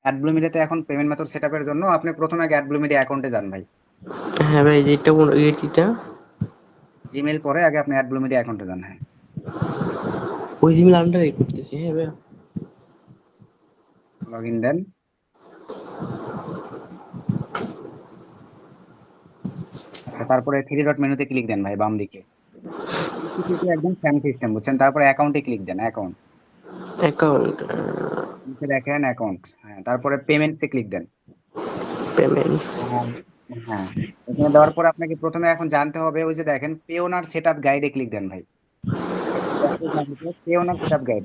অ্যাডব্লুমিডিতে এখন payment method সেটআপের জন্য আপনি প্রথমে আগে অ্যাডব্লুমিডি অ্যাকাউন্টে যান ভাই। হ্যাঁ ভাই, যেটা এটিটা জিমেইল পরে আগে আপনি অ্যাডব্লুমিডি অ্যাকাউন্টে যান। হ্যাঁ, ওই জিমেল আন্ডারে করতেছি। হ্যাঁ ভাই। লগ ইন দেন। আচ্ছা, তারপরে থ্রি ডট মেনুতে ক্লিক দেন ভাই বাম দিকে। একদম ফ্যান সিস্টেম বুঝছেন, তারপরে অ্যাকাউন্টে ক্লিক দেন, অ্যাকাউন্ট। অ্যাকাউন্ট, নিচে দেখেন অ্যাকাউন্ট, হ্যাঁ, তারপরে পেমেন্টসে ক্লিক দেন। পেমেন্টস। হ্যাঁ, হ্যাঁ, এখানে দেওয়ার পর আপনাকে প্রথমে এখন জানতে হবে, ওই যে দেখেন পে ওনার সেটআপ গাইডে ক্লিক দেন ভাই। পে ওনার সেটআপ গাইড,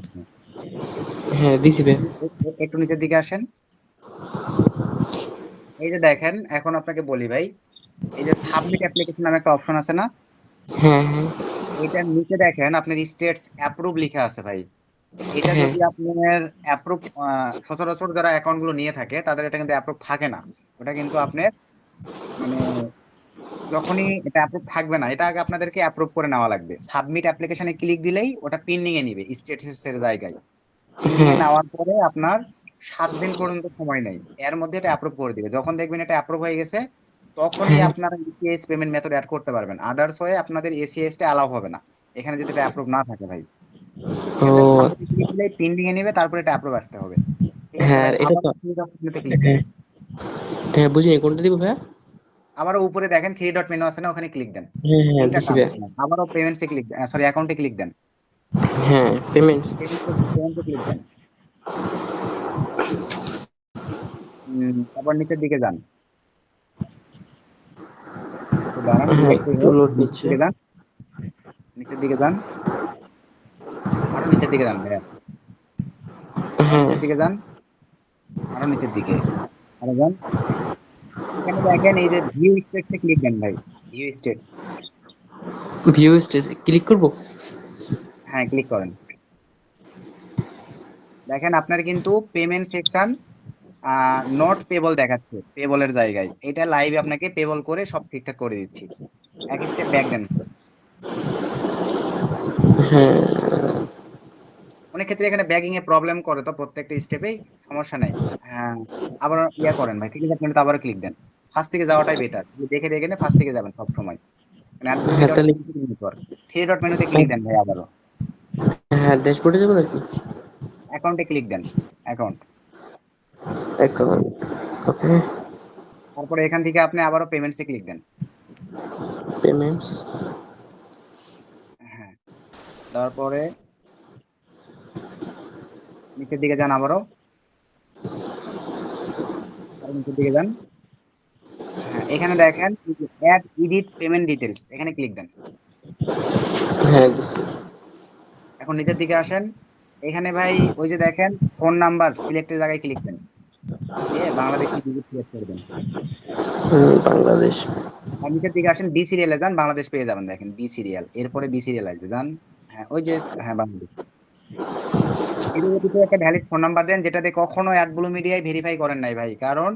হ্যাঁ দিছি ভাই। একটু নিচের দিকে আসেন। এই যে দেখেন, এখন আপনাকে বলি ভাই, এই যে সাবমিট অ্যাপ্লিকেশন নামে একটা অপশন আছে না, হ্যাঁ হ্যাঁ এটার নিচে দেখেন আপনার স্টেটস অ্যাপ্রুভ লিখা আছে ভাই। এটা হ্যাঁ যদি আপনার অ্যাপ্রুভ, সচরাচর যারা অ্যাকাউন্ট গুলো নিয়ে থাকে তাদের এটা কিন্তু অ্যাপ্রুভ থাকে না। ওটা কিন্তু আপনার মানে যখনই এটা অ্যাপ্রুভ থাকবে না, এটা আগে আপনাদেরকে অ্যাপ্রুভ করে নেওয়া লাগবে। সাবমিট অ্যাপ্লিকেশনে ক্লিক দিলেই ওটা পেন্ডিং এ নিবে স্ট্যাটাস এর জায়গায়। পেন্ডিং এ হ্যাঁ নেওয়ার পরে আপনার 7 দিন পর্যন্ত সময় নেই, এর মধ্যে এটা অ্যাপ্রুভ করে দিবে। যখন দেখবেন এটা অ্যাপ্রুভ হয়ে গেছে, তখনই হ্যাঁ। আপনারা এসিএস পেমেন্ট মেথড অ্যাড করতে পারবেন। আদার্স হয়ে আপনাদের এসিএস টা অ্যালাউ হবে না এখানে যদি এটা অ্যাপ্রুভ না থাকে ভাই। ঠিক ও আছে, সাবমিট ক্লিক দিলে পেন্ডিং এ নেবে, তারপরে এটা অ্যাপ্রুভ আসতে হবে। ঠিক আছে হ্যাঁ, ভাই, এটা আবার তো। ক্লিক দেন। হ্যাঁ হ্যাঁ, বুঝিনি কোনটা দিব ভাইয়া। আবারও উপরে দেখেন থ্রি ডট মেনু আছে না, ওখানে ক্লিক দেন। হ্যাঁ হ্যাঁ তিনটা দিছি কাজ ভাইয়া। আপনার। আবারও পেমেন্টসে ক্লিক, সরি, অ্যাকাউন্টে ক্লিক দেন। হ্যাঁ পেমেন্টস। পেমেন্টে ক্লিক দেন। তারপর নিচের দিকে যান, একটু দাঁড়ান, হ্যাঁ একটু একটু হোক, লোড নিচের নিচ্ছে। দিকে যান, নিচের দিকে যান, আরো নিচের দিকে যান ভাইয়া, আরো হ্যাঁ। নিচের দিকে যান, আরো নিচের দিকে, আরো যান। এখানে দেখেন এই যে ভিউ স্টেটসে ক্লিক দেন ভাই, view states. View stage click করব। হ্যাঁ, ক্লিক করেন। দেখেন আপনার কিন্তু পেমেন্ট সেকশন নট পেবল দেখাচ্ছে পেবলের জায়গায়। এটা লাইভে আপনাকে পেবল করে সব ঠিকঠাক করে দিচ্ছি। এক স্টেপ ব্যাক দেন। হ্যাঁ অনেক ক্ষেত্রে এখানে ব্যাগিং এ প্রবলেম করে, তো প্রত্যেকটা স্টেপেই সমস্যা নাই। হ্যাঁ, আবার ইয়া করেন ভাই, ঠিক আছে, আবার ক্লিক দেন। ফার্স্ট থেকে যাওয়াটাই বেটার, দেখে দেখে ফার্স্ট থেকে যাবেন সব সময়। মানে হ্যাঁ তাহলে। থ্রি ডট মেনুতে ক্লিক দেন ভাই আবারও, হ্যাঁ ড্যাশবোর্ডে যাবো নাকি? অ্যাকাউন্টে ক্লিক দেন, অ্যাকাউন্ট। অ্যাকাউন্ট। ওকে। তারপরে এখান থেকে আপনি আবারও পেমেন্টসে ক্লিক দেন। পেমেন্টস। হ্যাঁ, দেওয়ার পরে নিচের দিকে যান, আবারও আরো নিচের দিকে যান। হ্যাঁ, এখানে দেখেন অ্যাড এডিট পেমেন্ট ডিটেলস, এখানে ক্লিক দেন। হ্যাঁ দিছি। এখন নিচের দিকে আসেন, এখানে ভাই ওই যে দেখেন ফোন নাম্বার সিলেক্টের জায়গায় ক্লিক দেন, দিয়ে বাংলাদেশি ডিজিট সিলেক্ট করবেন। বাংলাদেশ। আর নিচের দিকে আসেন, বি সিরিয়ালে যান, বাংলাদেশ পেয়ে যাবেন। দেখেন বি সিরিয়াল, এরপরে বি সিরিয়াল আসবে, যান। হ্যাঁ, ওই যে, হ্যাঁ, বাংলাদেশ। এর ভিতরে একটা ভ্যালিড ফোন নাম্বার দেন, যেটা দিয়ে কখনো অ্যাডব্লু মিডিয়ায় ভেরিফাই করেন নাই ভাই। কারণ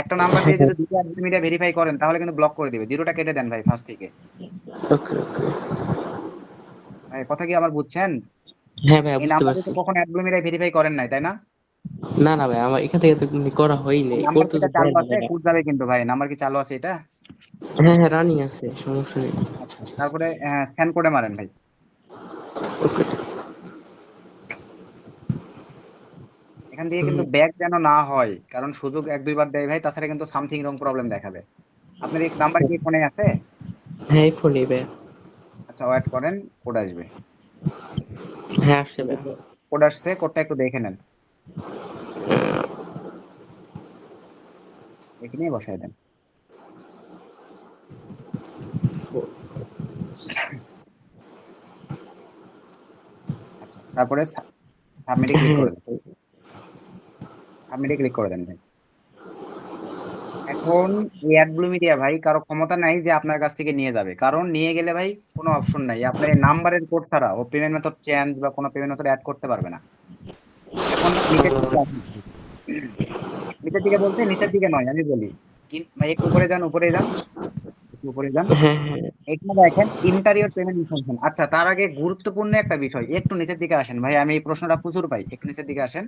একটা নাম্বার দিয়ে যদি দুটো অ্যাডব্লু মিডিয়া ভেরিফাই করেন তাহলে কিন্তু ব্লক করে দিবে। জিরোটা কেটে দেন ভাই ফার্স্ট থেকে। ওকে ওকে। ভাই কথা কি আমার বুঝছেন? হ্যাঁ ভাইয়া এই বুঝতে নাম্বার দিয়ে পারছি। তো কখনো অ্যাডব্লু মিডিয়ায় ভেরিফাই করেন নাই, তাই না? না না ভাই, আমার এখান থেকে তো করা হয়নি, নাম্বার কি করতে তো এটা চালু দেয় না আছে? এরা। খুঁজ যাবে কিন্তু ভাই, নাম্বার কি চালু আছে এটা? হ্যাঁ হ্যাঁ রানিং আছে, সমস্যা নেই। আচ্ছা, তারপরে স্ক্যান করে মারেন ভাই। ওকে। এখান থেকে কিন্তু ব্যাক যেন না হয়, কারণ সুযোগ এক দুইবার দেয় ভাই, তাছাড়া কিন্তু সামথিং রং প্রবলেম দেখাবে। আপনার এই নাম্বার কি ফোনে আছে? হ্যাঁ এই ফোনই ভাইয়া। আচ্ছা, ওয়েট করেন, কোড আসবে। হ্যাঁ আসছে এই যে ভাইয়া। কোড আসছে, কোডটা একটু দেখে নেন, দেখে নিয়ে বসাই দেন। আচ্ছা, তারপরে সাবমিটে ক্লিক হ্যাঁ করে দেন, সাবমিটে ক্লিক করে দেন ভাই। এখন এই অ্যাডব্লু মিডিয়া ভাই কারো ক্ষমতা নাই যে আপনার কাছ থেকে নিয়ে যাবে, কারণ নিয়ে গেলে ভাই কোনো অপশন নাই। আপনার এই নাম্বারের কোড ছাড়া ও পেমেন্ট মেথড চেঞ্জ বা কোনো পেমেন্ট মেথড অ্যাড করতে পারবে না। এখন নিচের দিকে আসুন। নিচের দিকে বলতে নিচের দিকে নয়, আমি বলি ভাই, একটু উপরে যান, উপরে যান, একটু উপরে যান। হ্যাঁ হ্যাঁ এখানে দেখেন ইন্টারিয়র পেমেন্ট ইনফরমেশন। আচ্ছা, তার আগে গুরুত্বপূর্ণ একটা বিষয়, একটু নিচের দিকে আসেন ভাই, আমি এই প্রশ্নটা প্রচুর পাই, একটু নিচের দিকে আসেন,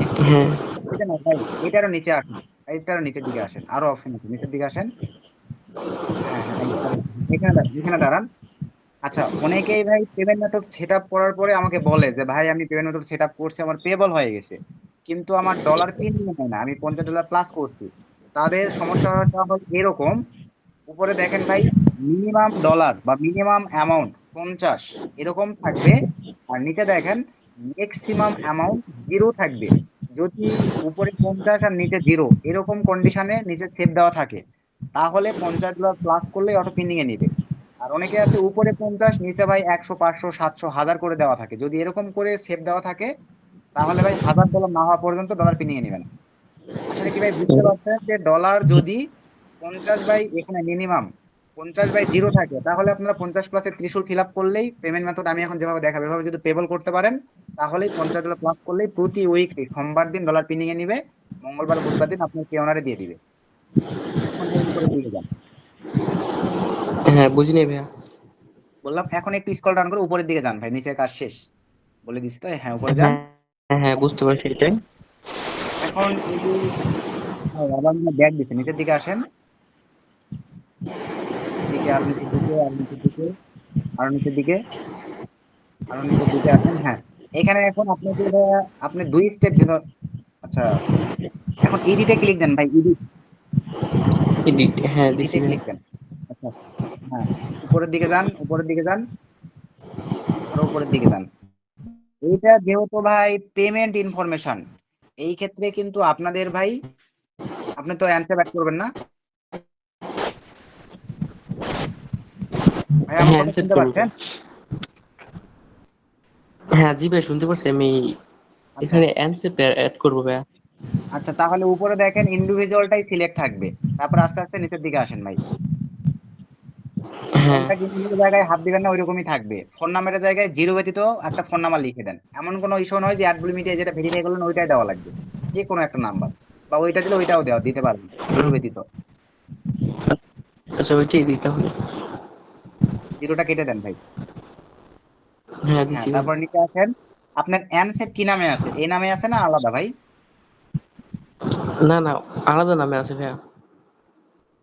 একটু হ্যাঁ এটা না ভাই, এটারও নিচে আসেন, এটারও নিচের দিকে আসেন, আরো অপশন আছে, নিচের দিকে আসেন। হ্যাঁ হ্যাঁ, এখানে দাঁড়ান, এখানে দাঁড়ান। আচ্ছা, অনেকেই ভাই পেমেন্ট মেথড সেট আপ করার পরে আমাকে বলে যে ভাই আমি পেমেন্ট মেথড সেট আপ করছি, আমার পেবল হয়ে গেছে, কিন্তু আমার ডলার পিন হয় না, আমি $50 প্লাস করছি। তাদের সমস্যাটা হল এরকম, উপরে দেখেন ভাই, মিনিমাম ডলার বা মিনিমাম অ্যামাউন্ট 50 এরকম থাকবে, আর নিচে দেখেন ম্যাক্সিমাম অ্যামাউন্ট 0 থাকবে। যদি উপরে 50 আর নিচে 0 এরকম কন্ডিশনে নিচে সেভ দেওয়া থাকে, তাহলে $50 প্লাস করলে অটো পিনিং এ নিবে। আর অনেকে আছে উপরে 50 নিচে ভাই 100 500 700 1000 করে দেওয়া থাকে, যদি এরকম করে সেভ দেওয়া থাকে তাহলে ভাই $1000 না হওয়া পর্যন্ত ডলার পিনিং এ নিবে না। আসলে কি ভাই বুঝতে পারছেন যে ডলার যদি 50 বাই এখানে মিনিমাম 50/0 থাকে, তাহলে আপনারা 50 প্লাসের ত্রিশূল ফিল আপ করলেই পেমেন্ট মেথড আমি এখন যেভাবে দেখাবো এভাবে যদি পেবল করতে পারেন, তাহলেই $50 প্লাস করলেই প্রতি উইকলি সোমবার দিন ডলার পিনিং এ নিবে, মঙ্গলবার বুধবার দিন আপনি পে অনারে দিয়ে দিবে। এখন ভাই উপরের দিকে যান। হ্যাঁ বুঝি নাই ভাইয়া। বললাম এখন একটু স্ক্রল ডাউন করে উপরের দিকে যান ভাই, নিচে কাজ শেষ বলে দিচ্ছি তো, হ্যাঁ উপরে যান। হ্যাঁ হ্যাঁ বুঝতে পারছি এটাই। এখন এই যে আবার ব্যাগ দিচ্ছে, নিচের দিকে আসেন, নিচের দিকে আরো নিচের দিকে আরো নিচের দিকে আরো নিচের দিকে আরো নিচের দিকে আসেন। হ্যাঁ, এখানে এখন আপনাকে আপনি 2 স্টেপ দিন। আচ্ছা, এখন এডিটে ক্লিক দেন ভাই, এডিট, এডিট হ্যাঁ দিছি এডিটে ভাই। ক্লিক দেন। আচ্ছা, হ্যাঁ, উপরের দিকে যান, উপরের দিকে যান, আরো উপরের দিকে যান। এইটা যেহেতু ভাই পেমেন্ট ইনফরমেশন, এই ক্ষেত্রে কিন্তু আপনাদের ভাই, আপনি তো অ্যানসার ব্যাক করবেন না ভাই, আমার হ্যাঁ কথা সেট শুনতে করবো পাচ্ছেন? ভাই। হ্যাঁ জি ভাই শুনতে পাচ্ছি আমি। আচ্ছা এখানে অ্যানসেপ্ট অ্যাড করবো ভাইয়া। আচ্ছা, তাহলে উপরে দেখেন ইন্ডিভিজুয়ালটাই সিলেক্ট থাকবে, তারপর আস্তে আস্তে নিচের দিকে আসেন ভাই। হ্যাঁ কন্ট্যাক্ট ইনফোর জায়গায় হাত দিবেন না, ওইরকমই থাকবে। ফোন নাম্বারের জায়গায় জিরো ব্যতীত একটা ফোন নাম্বার লিখে দেন, এমন কোনো ইস্যু নয় যে অ্যাডব্লু মিডিয়া যেটা ভেরিফাই করলেন ওইটাই দেওয়া লাগবে, যে কোনো একটা নাম্বার, বা ওইটা দিলে ওইটাও দেওয়া দিতে পারবেন, জিরো ব্যতীত। আচ্ছা ওইটাই দিই তাহলে। জিরোটা কেটে দেন ভাই। হ্যাঁ হ্যাঁ, দিছি ভাই। তারপর নিচে আসেন, আপনার অ্যানসেপ কি নামে আছে, এই নামে আছে না আলাদা ভাই? না না আলাদা নামে আছে ভাইয়া।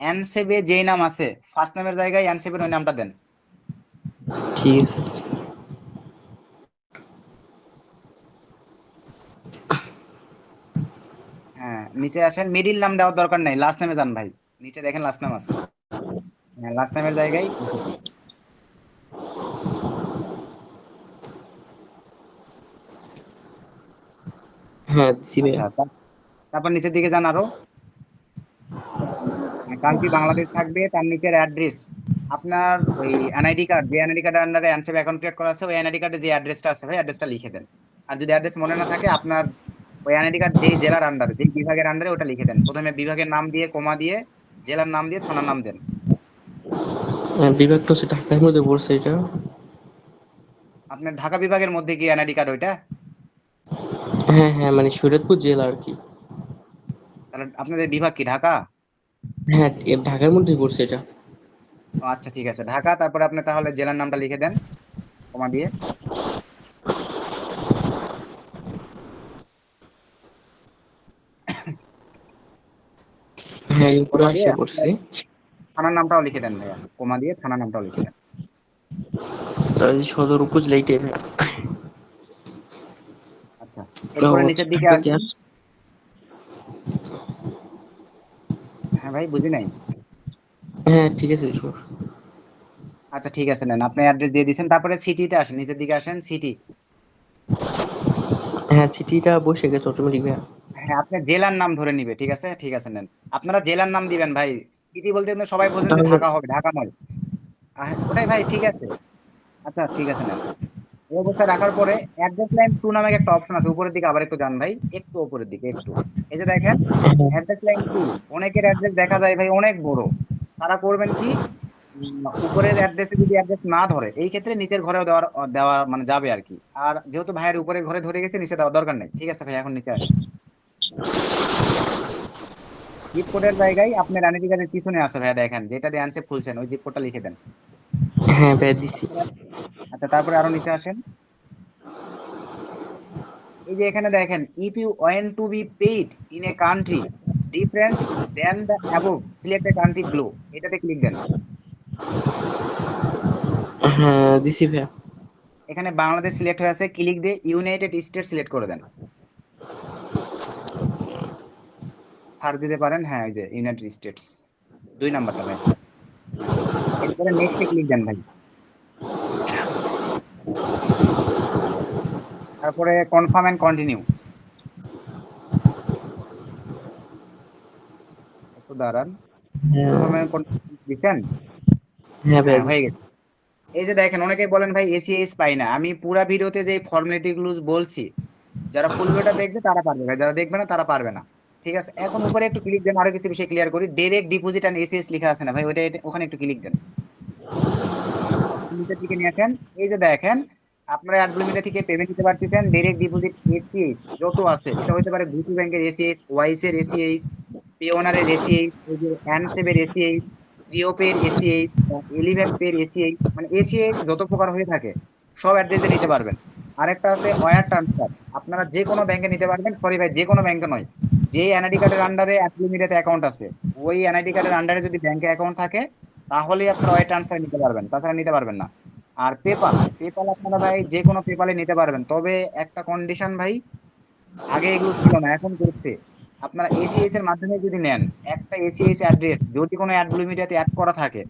অ্যানসেপে যেই নাম আছে ফার্স্ট নামের জায়গায় অ্যানসেপের ওই নামটা দেন। ঠিক আছে। হ্যাঁ, নিচে আসেন, মিডিল নাম দেওয়ার দরকার নেই, লাস্ট নামে যান ভাই, নিচে দেখেন লাস্ট নাম আছে। হ্যাঁ, লাস্ট নামের জায়গায় বসে দেন। হ্যাঁ দিছি ভাইয়া। আচ্ছা, তারপর নিচের দিকে যান আরো, কান্ট্রি বাংলাদেশ থাকবে, তার নিচের অ্যাড্রেস আপনার ওই এনআইডি কার্ড, যে এনআইডি কার্ডের আন্ডারে অ্যানসেপ অ্যাকাউন্ট ক্রিয়েট করা আছে, ওই এনআইডি কার্ডে যে অ্যাড্রেসটা আছে ভাই অ্যাড্রেসটা লিখে দেন। আর যদি অ্যাড্রেস মনে না থাকে আপনার ওই এনআইডি কার্ড যেই জেলার আন্ডারে, যেই বিভাগের আন্ডারে, ওটা লিখে দেন, প্রথমে বিভাগের নাম দিয়ে কমা দিয়ে জেলার নাম দিয়ে থানার নাম দেন। বিভাগটা হচ্ছে ঢাকার মধ্যে পড়ছে এটা। আপনার ঢাকা বিভাগের মধ্যে কি এনআইডি কার্ড ওইটা? হ্যাঁ হ্যাঁ মানে শরীয়তপুর জেলা আর কি। তাহলে আপনাদের বিভাগ কি ঢাকা? হ্যাঁ ঢাকার মধ্যেই পড়ছে এটা। ও আচ্ছা, ঠিক আছে, ঢাকা। তারপরে আপনি তাহলে জেলার নামটা লিখে দেন কমা দিয়ে। হ্যাঁ এই উপরে কমা দিয়ে আসে আপনার পড়ছে। থানার নামটাও লিখে দেন ভাইয়া, কমা দিয়ে থানার নামটাও লিখে দেন। তাই সদর উপজেলা এইটাই ভাইয়া। আচ্ছা, ও এরপরে আচ্ছা নিচের দিকে ঢাকা কি আসবেন। আসছে? হ্যাঁ ভাই, বুঝি নাই। হ্যাঁ ঠিক আছে সমস্যা নেই। আচ্ছা ঠিক আছে, নেন, আপনি অ্যাড্রেস দিয়ে দিয়েছেন, তারপরে সিটিতে আসেন, নিচের দিকে আসেন, সিটি। হ্যাঁ সিটিটা বসে গেছে অটোমেটিক ভাইয়া। হ্যাঁ, আপনার জেলার নাম ধরে নিবে, ঠিক আছে ঠিক আছে, নেন। আপনারা জেলার নাম দিবেন ভাই, সিটি বলতে কিন্তু সবাই বোঝেন যে তাহলে ঢাকা হবে, ঢাকা নয়। ওটাই ভাই, ঠিক আছে। আচ্ছা ঠিক আছে, নেন। এই অবস্থায় রাখার পরে অ্যাড্রেস লাইন টু নামে একটা অপশন আছে, উপরের দিকে আবার একটু যান ভাই, একটু উপরের দিকে একটু। এই যে দেখেন অ্যাড্রেস লাইন টু, অনেকের অ্যাড্রেস দেখা যায় ভাই অনেক বড়, তারা করবেন কি, উপরের অ্যাড্রেসে যদি অ্যাড্রেস না ধরে, এই ক্ষেত্রে নিচের ঘরেও দেওয়ার দেওয়া মানে যাবে আর কি। আর যেহেতু ভাইয়ের উপরের ঘরে ধরে গেছে, নিচে দেওয়ার দরকার নেই, ঠিক আছে ভাই, এখন নিচে আসেন। জিপ কোডের জায়গায় আপনার আইডেন্টি কার্ডের পিছনে আছে ভাইয়া, দেখেন যেটা দিয়ে আনসেপ খুলছেন ওই জিপ কোডটা লিখে দেন। হ্যাঁ ভাইয়া দিছি। আচ্ছা, তারপরে আরো নিচে আসেন। এই যে এখানে দেখেন, if you want to be paid in a country different then the above select a country below, এটাতে ক্লিক দেন। হ্যাঁ দিছি ভাইয়া। এখানে বাংলাদেশ সিলেক্ট হয়ে আছে, ক্লিক দিয়ে ইউনাইটেড স্টেট সিলেক্ট করে দেন, সার্চ দিতে পারেন, হ্যাঁ এই যে ইউনাইটেড স্টেটস, 2 নাম্বারটা ভাই। হ্যাঁ, এরপরে নেক্সটে ক্লিক দেন ভাই, তারপরে কনফার্ম এন্ড কন্টিনিউ। একটু দাঁড়ান, হ্যাঁ কনফার্ম এন্ড কন্টিনিউ দিচ্ছেন? হ্যাঁ ভাইয়া হ্যাঁ হয়ে দিছি। গেছে। এই যে দেখেন, অনেকেই বলেন ভাই এসিএস পাই না, আমি পুরা ভিডিওতে যে ফর্মালিটি গুলো বলছি, যারা ফুল ভিডিওটা দেখবে তারা পারবে ভাই, যারা দেখবে না তারা পারবে না। ঠিক আছে, এখন উপরে একটু ক্লিক দেন, আরো কিছু বিষয় ক্লিয়ার করি। ডাইরেক্ট ডিপোজিট এন্ড এসিএস লেখা আছে না ভাই, ওখানে একটু ক্লিক দেন, নিচের দিকে নিয়ে আসেন। এই যে দেখেন, আপনারা অ্যাডব্লু মিডিয়া থেকে পেমেন্ট দিতে পারতেছেন, ডাইরেক্ট ডিপোজিট এসিএইচ যত আছে, এটা হতে পারে গুটি ব্যাংকের এসিএইচ, ওয়াইস এর এসিএইচ, পে ওনারের এসিএইচ, এই যে অ্যানসেভের এসিএইচ, প্রিয়পের এসিএইচ, এলিভেন পের এসিএইচ, মানে এসিএইচ যত প্রকার হয়ে থাকে সব অ্যাড্রেসে নিতে পারবেন। আরেকটা আছে ওয়্যার ট্রান্সফার, আপনারা যে কোনো ব্যাংকে নিতে পারবেন, সরি ভাই যে কোনো ব্যাংকে নয়, যে এনআইডি কার্ডের আন্ডারে অ্যাডব্লু মিডিয়াতে অ্যাকাউন্ট আছে, ওই এনআইডি কার্ডের আন্ডারে যদি ব্যাংকে অ্যাকাউন্ট থাকে তাহলেই আপনারা ওয়্যার ট্রান্সফার নিতে পারবেন, তাছাড়া নিতে পারবেন না। আর পেপাল, পেপাল আপনারা ভাই যে কোনো পেপালে নিতে পারবেন, তবে একটা কন্ডিশন ভাই, আগে এগুলো ছিল না এখন করতে, আপনারা এসিএস এর মাধ্যমে যদি নেন, একটা এসিএস অ্যাড্রেস যদি কোনো অ্যাডব্লু মিডিয়াতে অ্যাড করা থাকে,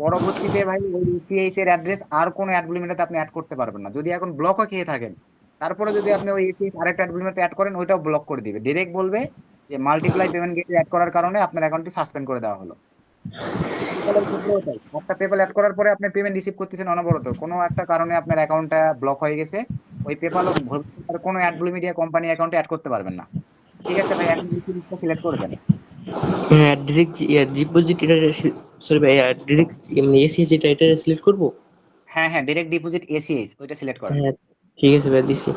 পরবর্তীতে ভাই ওই এসিএস এর অ্যাড্রেস আর কোনো অ্যাডব্লু মিডিয়াতে আপনি অ্যাড করতে পারবেন না, যদি এখন ব্লকও খেয়ে থাকেন, তারপরে যদি আপনি ওই এসিএস আরেকটা অ্যাডব্লু মিডিয়াতে অ্যাড করেন, ওইটাও ব্লক করে দিবে, ডিরেক্ট বলবে যে মাল্টিপ্লাই পেমেন্ট গেটওয়ে অ্যাড করার কারণে আপনার অ্যাকাউন্টটি সাসপেন্ড করে দেওয়া হলো। পেপ্যালের ক্ষেত্রেও তাই, একটা পেপ্যাল অ্যাড করার পরে আপনি পেমেন্ট রিসিভ করতেছেন অনবরত, কোনো একটা কারণে আপনার অ্যাকাউন্টটা ব্লক হয়ে গেছে, ওই পেপ্যাল ভবিষ্যতে কোনো অ্যাডব্লু মিডিয়া কোম্পানি অ্যাকাউন্টে অ্যাড করতে পারবেন না। ঠিক আছে ভাই, এখন রিসিপ্টটা সিলেক্ট করে দেন। হ্যাঁ ডিরেক্ট ডিপোজিট এটা, সরি ভাইয়া ডিরেক্ট এমনি এসিএস যেটা এটা সিলেক্ট করবো। হ্যাঁ হ্যাঁ, ডাইরেক্ট ডিপোজিট এসিএস ওইটা সিলেক্ট করেন। হ্যাঁ ঠিক আছে ভাইয়া দিছি।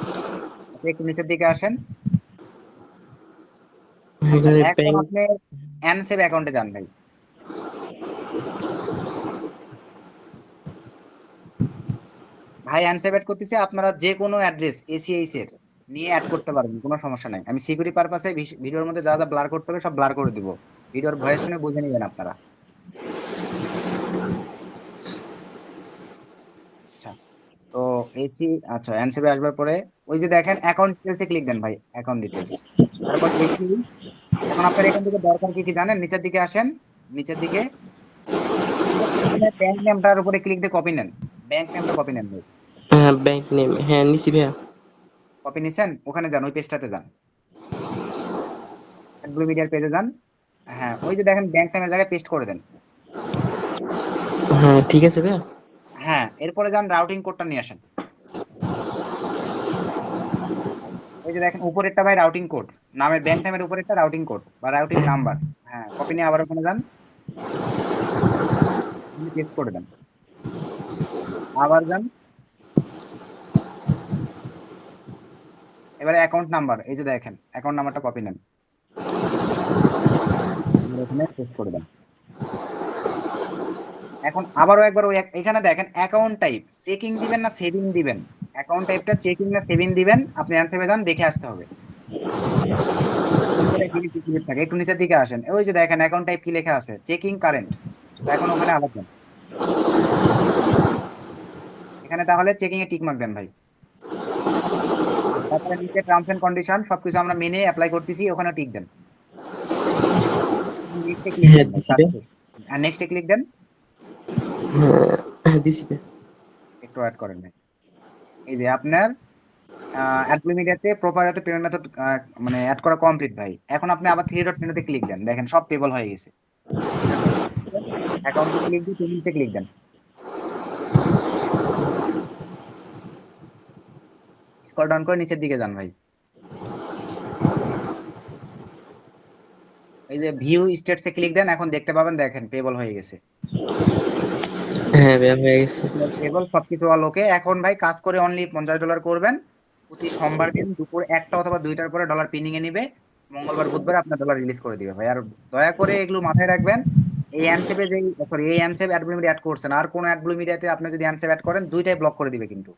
আপনি একটু নিচের দিকে আসেন। আচ্ছা, এখানে এখন ব্যাংক। আপনি অ্যানসেভ অ্যাকাউন্টে যান ভাই। ভাই অ্যানসেভ অ্যাড করতেছে, আপনারা যে কোনো অ্যাড্রেস এসিএস এর নিয়ে অ্যাড করতে পারবেন, কোনো সমস্যা নাই। আমি সিকিউরিটি পারপাসে ভিডিওর মধ্যে যা যা ব্লার করতে হবে সব ব্লার করে দিব, ভিডিওর ভয়েস শুনে বুঝে নেবেন আপনারা। আচ্ছা, তো এসি, আচ্ছা অ্যানসেভে আসবার পরে ওই যে দেখেন অ্যাকাউন্ট ডিটেলসে ক্লিক দেন ভাই, অ্যাকাউন্ট ডিটেলস, তারপর এসি। এখন আপনার এখান থেকে দরকার কি কি জানেন, নিচের দিকে আসেন, নিচের দিকে এখানে ব্যাংক নেমটার উপরে ক্লিক দিয়ে কপি নেন, ব্যাংক নেমটা কপি নেন ভাই। হ্যাঁ ব্যাংক নেম, হ্যাঁ নিছি ভাইয়া। কপি নিছেন, ওখানে যান, ওই পেজটাতে যান, ব্লু মিডিয়ার পেজে যান। হ্যাঁ, ওই যে দেখেন ব্যাংক নেমের জায়গায় পেস্ট করে দেন। হ্যাঁ ঠিক আছে ভাইয়া। হ্যাঁ, এরপরে যান রাউটিং কোডটা নিয়ে আসেন। ওই যে দেখেন উপরেরটা ভাই রাউটিং কোড, নামের ব্যাংক নামের উপরেরটা রাউটিং কোড বা রাউটিং নাম্বার। হ্যাঁ, কপি নিয়ে আবার ওখানে যান, পেস্ট করে দেন, আবার যান। এবারে অ্যাকাউন্ট নাম্বার, এই যে দেখেন অ্যাকাউন্ট নাম্বারটা কপি নেন, এবার এখানে পেস্ট করে দেন। এখন আবারও একবার ওই এখানে দেখেন অ্যাকাউন্ট টাইপ চেকিং দিবেন না সেভিং দিবেন, অ্যাকাউন্ট টাইপটা চেকিং না সেভিং দিবেন, আপনি অ্যান্সারে যান, দেখে আসতে হবে। উপরে কি কি লেখা থাকে একটু নিচের দিকে আসেন, ওই যে দেখেন অ্যাকাউন্ট টাইপ কি লেখা আছে, চেকিং কারেন্ট, তো এখন ওখানে আবার যান, এখানে তাহলে চেকিং এ টিক মার্ক দেন ভাই। তারপরে নিচে টার্মস এন্ড কন্ডিশন সবকিছু আমরা মেনে অ্যাপ্লাই করতেছি, ওখানে টিক দেন, নেক্সটে ক্লিক হ্যাঁ দেন ভাই, দিছি কাজ ভাইয়া। শেষ। আর নেক্সটে ক্লিক দেন, হ্যাঁ হ্যাঁ দিছি ভাইয়া। একটু অ্যাড করেন ভাই। এই যে আপনার অ্যাডব্লু মিডিয়াতে প্রপার হতে পেমেন্ট মেথড মানে অ্যাড করা কমপ্লিট ভাই। এখন আপনি আবার থ্রি ডট মেনুতে ক্লিক দেন, দেখেন সব পেবল হয়ে গেছে। থ্রি ডট অ্যাকাউন্টে ক্লিক দিয়ে পেমেন্টে ক্লিক দেন, স্ক্রল ডাউন করে নিচের দিকে যান ভাই। এই যে ভিউ স্টেটসে ক্লিক দেন, এখন দেখতে পাবেন দেখেন পেবল হয়ে গেছে, হ্যাঁ ভাইয়া হয়ে গেছে। পেবল সবকিছু অল ওকে। এখন ভাই কাজ করে অনলি $50 করবেন, প্রতি সোমবার দিন দুপুর 1টা অথবা 2টার পরে ডলার পিনিং এ নিবে, মঙ্গলবার বুধবার আপনার ডলার রিলিজ করে দিবে ভাই। আর দয়া করে এগুলো মাথায় রাখবেন, এই অ্যানসেপে যে সরি এই অ্যানসেপ অ্যাড মিডিয়া অ্যাড করছেন, আর কোন অ্যাড মিডিয়াতে আপনি যদি অ্যানসেপ অ্যাড করেন দুইটাই ব্লক করে দিবে কিন্তু।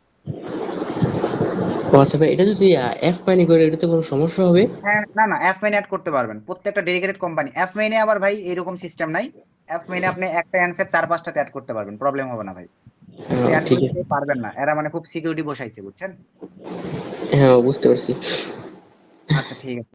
ও আচ্ছা ভাই, এটা যদি এফ মাইনে করে এটাতে কোনো সমস্যা হবে? হ্যাঁ, না না, অ্যাপ মেইনে অ্যাড করতে পারবেন প্রত্যেকটা ডেডিকেটেড কোম্পানি। অ্যাপ মেইনে আবার ভাই এরকম সিস্টেম নাই। অ্যাপ মেইনে আপনি একটা অ্যানসার 4-5টাতে অ্যাড করতে পারবেন, প্রবলেম হবে না ভাই। কিন্তু ঠিক অ্যান্ড্রয়েডে আছে। পারবেন না, এরা মানে খুব সিকিউরিটি বসাইছে, বুঝছেন? হ্যাঁ, বুঝতে পারছি। আচ্ছা ঠিক আছে।